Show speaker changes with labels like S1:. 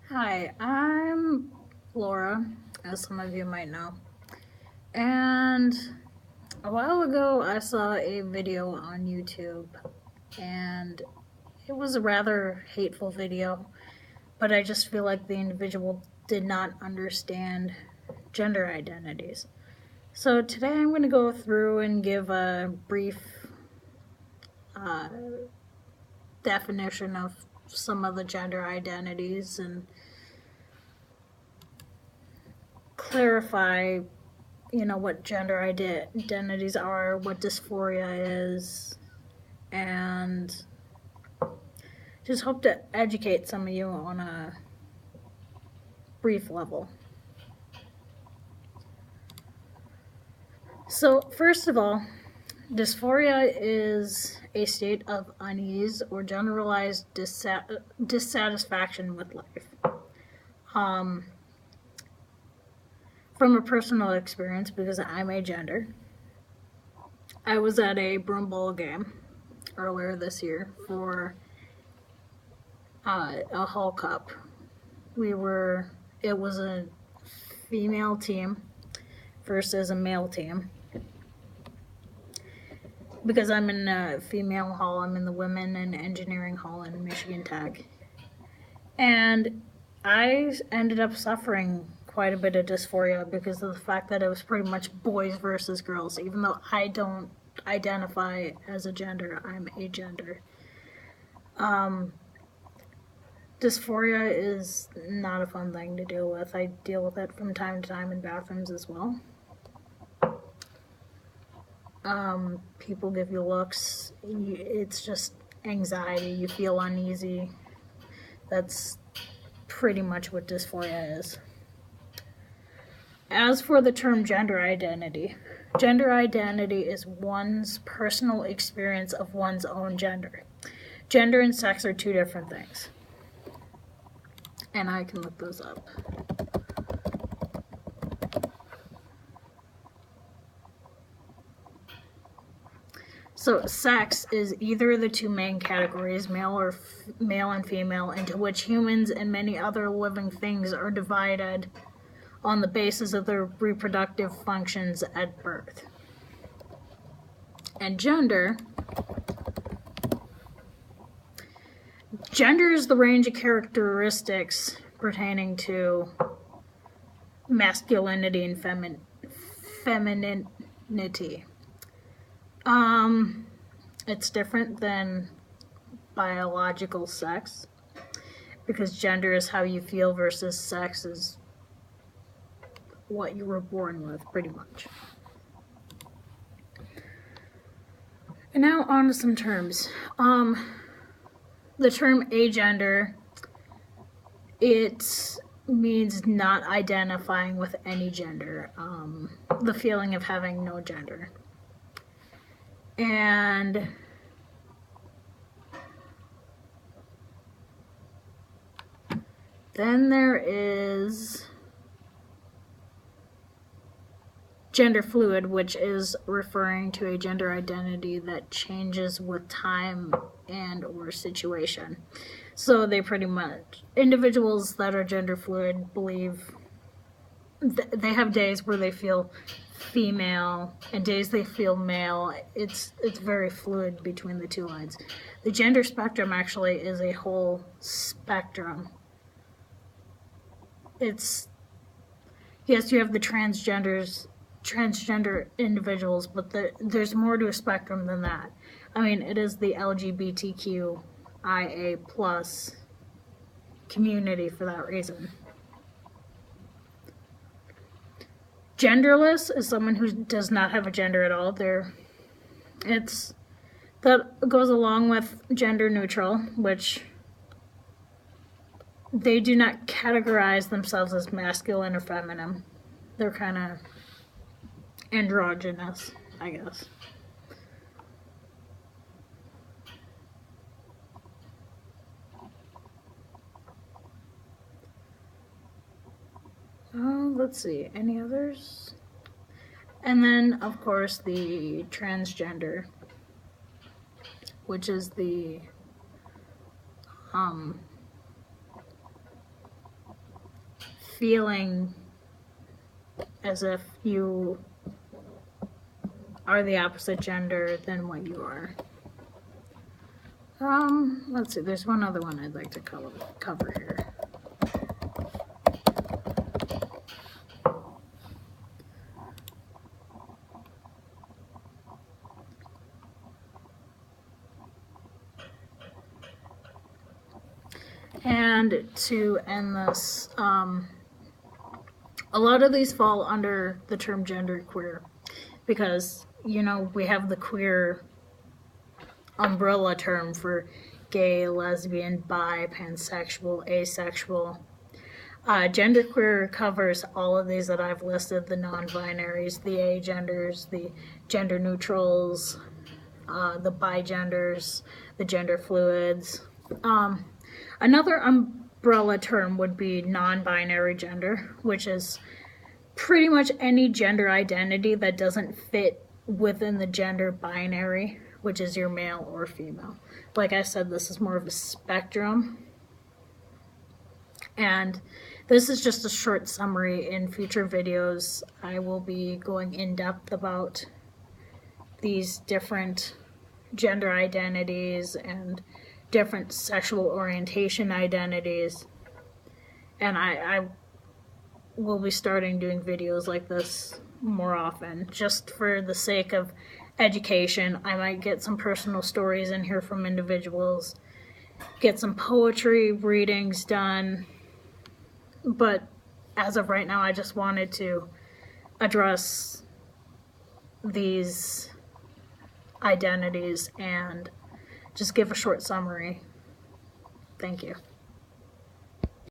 S1: Hi, I'm Laura, as some of you might know. And a while ago, I saw a video on YouTube, and it was a rather hateful video, but I just feel like the individual did not understand gender identities. So today I'm going to go through and give a brief uh, definition of some of the gender identities and clarify what gender identities are, what dysphoria is, and just hope to educate some of you on a brief level. So, first of all, dysphoria is a state of unease or generalized dissatisfaction with life. From a personal experience, because I'm a gender, I was at a broom bowl game earlier this year for a Hall Cup. It was a female team versus a male team. Because I'm in a female hall, I'm in the Women in Engineering Hall in Michigan Tech. And I ended up suffering quite a bit of dysphoria because of the fact that it was pretty much boys versus girls. Even though I don't identify as a gender, I'm a gender. Dysphoria is not a fun thing to deal with. I deal with it from time to time in bathrooms as well. People give you looks. It's just anxiety. You feel uneasy. That's pretty much what dysphoria is. As for the term gender identity is one's personal experience of one's own gender. Gender and sex are two different things. And I can look those up. So sex is either of the two main categories, male and female, into which humans and many other living things are divided on the basis of their reproductive functions at birth. And gender is the range of characteristics pertaining to masculinity and femininity. It's different than biological sex because gender is how you feel versus sex is what you were born with, pretty much. And now on to some terms. The term agender, it means not identifying with any gender, the feeling of having no gender. And then there is gender fluid, which is referring to a gender identity that changes with time and or situation. So they pretty much, individuals that are gender fluid believe they have days where they feel female and days they feel male. It's very fluid between the two lines. The gender spectrum actually is a whole spectrum. Yes, you have the transgender individuals, but there's more to a spectrum than that. I mean, it is the LGBTQIA plus community for that reason. Genderless is someone who does not have a gender at all. That goes along with gender neutral, which they do not categorize themselves as masculine or feminine. They're kind of androgynous, I guess. Let's see, any others? And then, of course, the transgender, which is the feeling as if you are the opposite gender than what you are. Let's see, there's one other one I'd like to cover here. And to end this, a lot of these fall under the term genderqueer because, you know, we have the queer umbrella term for gay, lesbian, bi, pansexual, asexual. Genderqueer covers all of these that I've listed, the non-binaries, the agenders, the gender neutrals, the bigenders, the gender fluids. Another umbrella term would be non-binary gender, which is pretty much any gender identity that doesn't fit within the gender binary, which is your male or female. Like I said, this is more of a spectrum. And this is just a short summary. In future videos, I will be going in depth about these different gender identities and different sexual orientation identities. And I will be starting doing videos like this more often, just for the sake of education. I might get some personal stories in here from individuals, get some poetry readings done, but as of right now, I just wanted to address these identities and just give a short summary. Thank you.